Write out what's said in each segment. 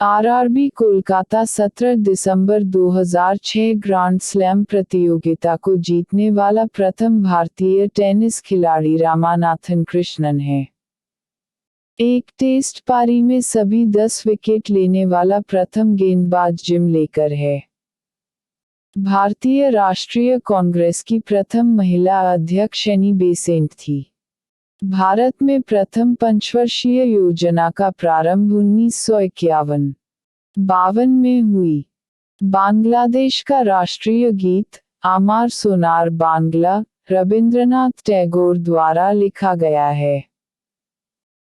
RRB Kolkata 17 दिसंबर 2006 grand slam प्रतियोगिता को जीतने वाला प्रथम भारतीय टेनिस खिलाड़ी रामानाथन कृष्णन है। एक टेस्ट पारी में सभी 10 विकेट लेने वाला प्रथम गेंदबाज जिम लेकर है। भारतीय राष्ट्रीय कांग्रेस की प्रथम महिला अध्यक्ष एनी बेसेंट थी। भारत में प्रथम पंचवर्षीय योजना का प्रारंभ 1951-52 में हुई। बांग्लादेश का राष्ट्रीय गीत आमार सोनार बांग्ला रविंद्रनाथ टैगोर द्वारा लिखा गया है।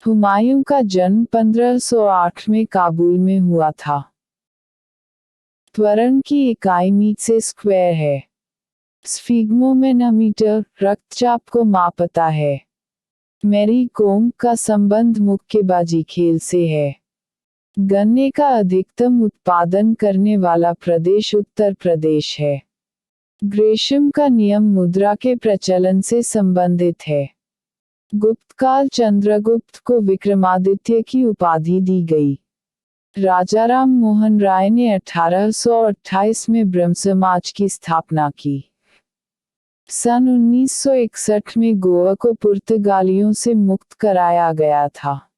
हुमायूं का जन्म 1508 में काबुल में हुआ था। त्वरण की इकाई मीटर से स्क्वायर है। स्फिग्मोमेनोमीटर रक्तचाप को मापता है। मैरी कोम का संबंध मुक्केबाजी खेल से है। गन्ने का अधिकतम उत्पादन करने वाला प्रदेश उत्तर प्रदेश है। ग्रेशम का नियम मुद्रा के प्रचलन से संबंधित है। गुप्तकाल चंद्रगुप्त को विक्रमादित्य की उपाधि दी गई। राजा राम मोहन राय ने 1828 में ब्रह्म समाज की स्थापना की। सन 1961 में गोवा को पुर्तगालियों से मुक्त कराया गया था।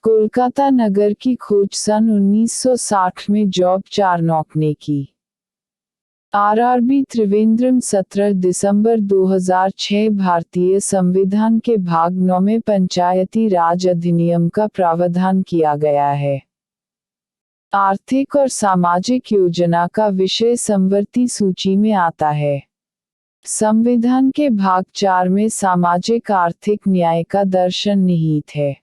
कोलकाता नगर की खोज सन 1960 में जॉब चार्नॉक ने की। आरआरबी त्रिवेंद्रम 17 दिसंबर 2006 भारतीय संविधान के भाग 9 में पंचायती राज अधिनियम का प्रावधान किया गया है। आर्थिक और सामाजिक योजना का विषय समवर्ती सूची में आता है। संविधान के भाग 4 में सामाजिक आर्थिक न्याय का दर्शन निहित है।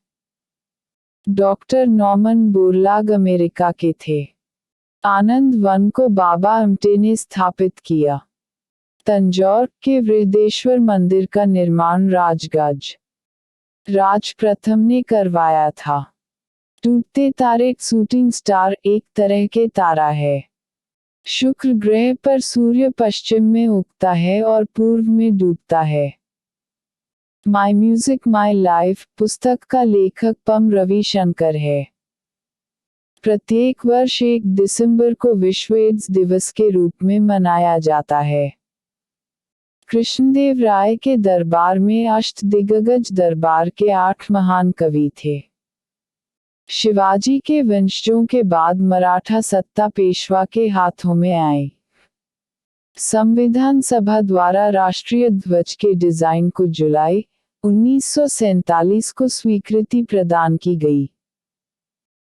डॉक्टर नॉर्मन बोरलाग अमेरिका के थे। आनंद वन को बाबा अम्टे ने स्थापित किया। तंजौर के वृहदेश्वर मंदिर का निर्माण राजगज राज प्रथम ने करवाया था। टूटते तारे शूटिंग स्टार एक तरह के तारा है। शुक्र ग्रह पर सूर्य पश्चिम में उगता है और पूर्व में डूबता है। माई म्यूजिक माई लाइफ पुस्तक का लेखक पम रविशंकर है। प्रत्येक वर्ष 1 दिसंबर को विश्व एड्स दिवस के रूप में मनाया जाता है। कृष्णदेव राय के दरबार में अष्टदिग्गज दरबार के 8 महान कवि थे। शिवाजी के वंशजों के बाद मराठा सत्ता पेशवा के हाथों में आई। संविधान सभा द्वारा राष्ट्रीय ध्वज के डिजाइन को जुलाई 1947 को स्वीकृति प्रदान की गई।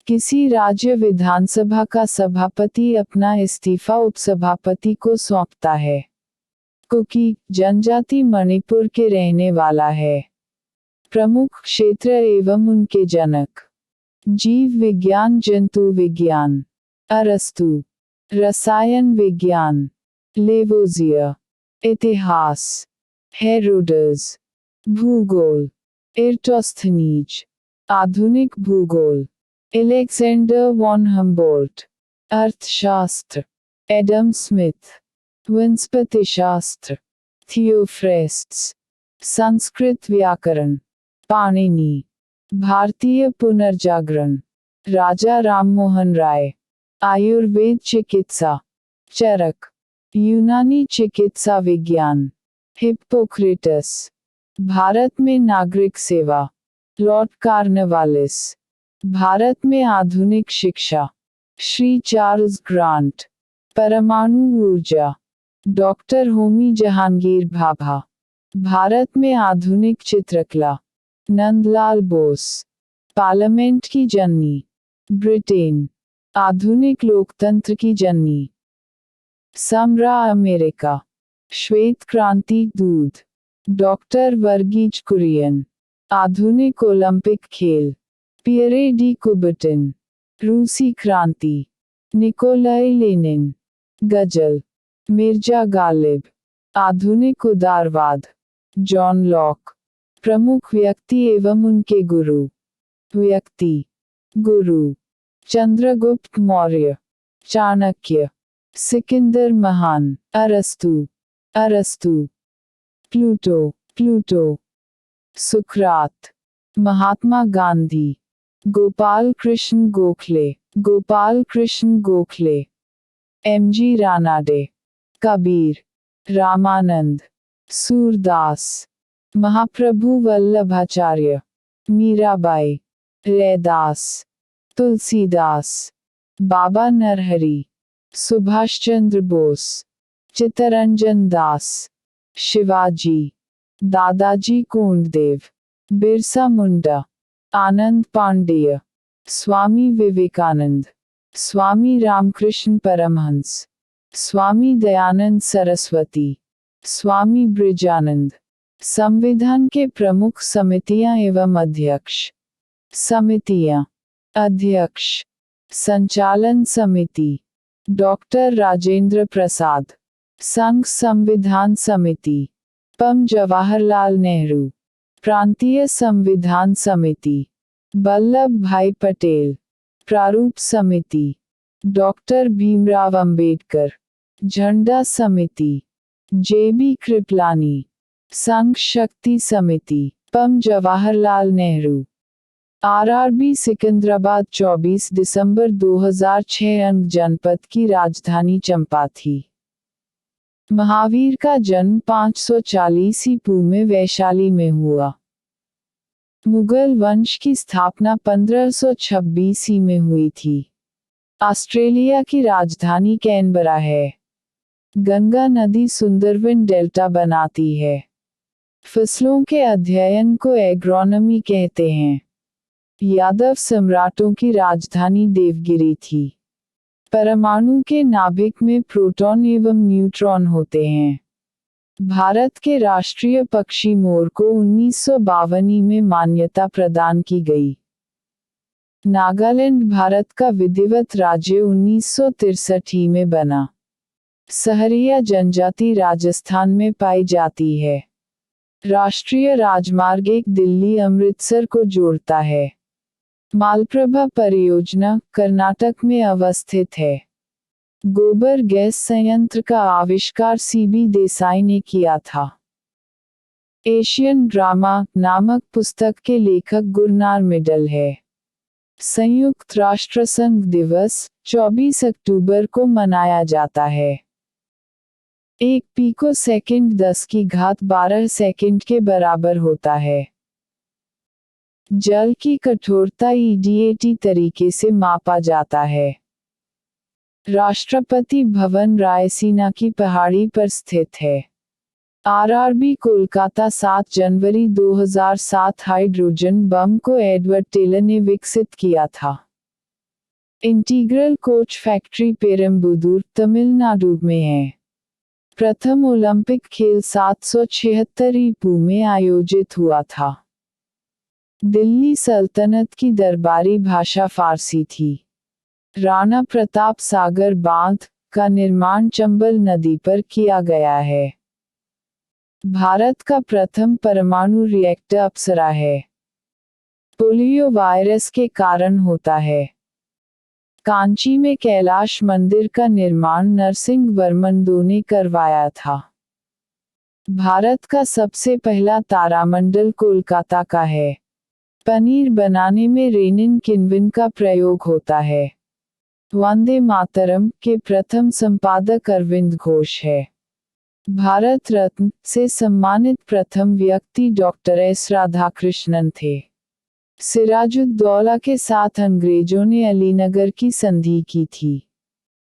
किसी राज्य विधानसभा का सभापति अपना इस्तीफा उपसभापति को सौंपता है। कुकी जनजाति मणिपुर के रहने वाला है। प्रमुख क्षेत्र एवं उनके जनक जीव विज्ञान जंतु विज्ञान अरस्तु रसायन विज्ञान लेवोजिया इतिहास हेरोडस भूगोल एर्टोस्थनीज आधुनिक भूगोल एलेक्जेंडर वॉन हम्बोल्ट अर्थशास्त्र एडम स्मिथ वनस्पतिशास्त्र थियोफ्रेस्ट्स संस्कृत व्याकरण पाणिनि भारतीय पुनर्जागरण राजा राममोहन राय आयुर्वेद चिकित्सा चरक यूनानी चिकित्सा विज्ञान हिप्पोक्रेटस भारत में नागरिक सेवा लॉर्ड कार्नवालिस भारत में आधुनिक शिक्षा श्री चार्ल्स ग्रांट परमाणु ऊर्जा डॉक्टर होमी जहांगीर भाभा भारत में आधुनिक चित्रकला नंदलाल बोस पार्लियामेंट की जननी ब्रिटेन आधुनिक लोकतंत्र की जननी समरा अमेरिका श्वेत क्रांति दूध डॉक्टर वर्गीज कुरियन आधुनिक ओलंपिक खेल पियरे डी कुबर्टन रूसी क्रांति निकोलाई लेनिन गजल मिर्जा गालिब आधुनिक उदारवाद जॉन लॉक प्रमुख व्यक्ति एवं उनके गुरु व्यक्ति गुरु चंद्रगुप्त मौर्य चाणक्य सिकंदर महान अरस्तु प्लूटो सुकरात महात्मा गांधी गोपाल कृष्ण गोखले गोपाल कृष्ण गोखले, एम.जी. रानाडे, कबीर, रामानंद, सूरदास, महाप्रभु वल्लभाचार्य, मीराबाई, रैदास, तुलसीदास, बाबा नरहरि, सुभाष चंद्र बोस, चित्तरंजन दास, शिवाजी, दादाजी कोंडदेव, बिरसा मुंडा, आनंद पांडेय, स्वामी विवेकानंद, स्वामी रामकृष्ण परमहंस, स्वामी दयानंद सरस्वती, स्वामी ब्रिजानंद। संविधान के प्रमुख समितियां एवं अध्यक्ष। समितियां: अध्यक्ष, संचालन समिति डॉक्टर राजेंद्र प्रसाद, संघ संविधान समिति पं. जवाहरलाल नेहरू, प्रांतीय संविधान समिति वल्लभ भाई पटेल, प्रारूप समिति डॉक्टर भीमराव अंबेडकर, झंडा समिति जे.बी. कृपलानी, संघ शक्ति समिति पं. जवाहरलाल नेहरू। आरआरबी सिकंदराबाद 24 दिसंबर 2006। अंग जनपद की राजधानी चंपा थी। महावीर का जन्म 540 ईपू में वैशाली में हुआ। मुगल वंश की स्थापना 1526 में हुई थी। ऑस्ट्रेलिया की राजधानी कैनबरा है। गंगा नदी सुंदरवन डेल्टा बनाती है। फसलों के अध्ययन को एग्रोनॉमी कहते हैं। यादव सम्राटों की राजधानी देवगिरी थी। परमाणु के नाभिक में प्रोटॉन एवं न्यूट्रॉन होते हैं। भारत के राष्ट्रीय पक्षी मोर को 1952 में मान्यता प्रदान की गई। नागालैंड भारत का विधिवत राज्य 1963 में बना। सहरिया जनजाति राजस्थान में पाई जाती है। राष्ट्रीय राजमार्ग एक दिल्ली अमृतसर को जोड़ता है। मालप्रभा परियोजना कर्नाटक में अवस्थित है। गोबर गैस संयंत्र का आविष्कार सीबी देसाई ने किया था। एशियन ड्रामा नामक पुस्तक के लेखक गुरनार मिडल है। संयुक्त राष्ट्र संघ दिवस 24 अक्टूबर को मनाया जाता है। 1 पीको सेकंड 10⁻12 सेकंड के बराबर होता है। जल की कठोरता ईडीएटी तरीके से मापा जाता है। राष्ट्रपति भवन रायसीना की पहाड़ी पर स्थित है। आरआरबी कोलकाता 7 जनवरी 2007। हाइड्रोजन बम को एडवर्ड टेलर ने विकसित किया था। इंटीग्रल कोच फैक्ट्री पेरम्बुदूर तमिलनाडु में है। प्रथम ओलंपिक खेल 776 ईपू में आयोजित हुआ था। दिल्ली सल्तनत की दरबारी भाषा फारसी थी। राणा प्रताप सागर बांध का निर्माण चंबल नदी पर किया गया है। भारत का प्रथम परमाणु रिएक्टर अप्सरा है। पोलियो वायरस के कारण होता है। कांची में कैलाश मंदिर का निर्माण नरसिंह वर्मन II ने करवाया था। भारत का सबसे पहला तारामंडल कोलकाता का है। पनीर बनाने में रेनिन किण्वन का प्रयोग होता है। वंदे मातरम के प्रथम संपादक अरविंद घोष है। भारत रत्न से सम्मानित प्रथम व्यक्ति डॉक्टर एस राधाकृष्णन थे। सिराजुद्दौला के साथ अंग्रेजों ने अलीनगर की संधि की थी।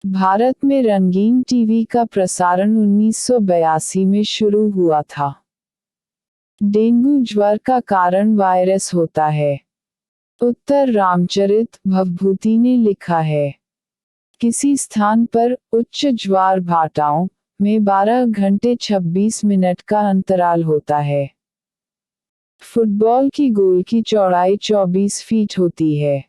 भारत में रंगीन टीवी का प्रसारण 1982 में शुरू हुआ था। डेंगू ज्वर का कारण वायरस होता है। उत्तर रामचरित भवभूति ने लिखा है, किसी स्थान पर उच्च ज्वार भाटाओं में 12 घंटे 26 मिनट का अंतराल होता है। फुटबॉल की गोल की चौड़ाई 24 फीट होती है।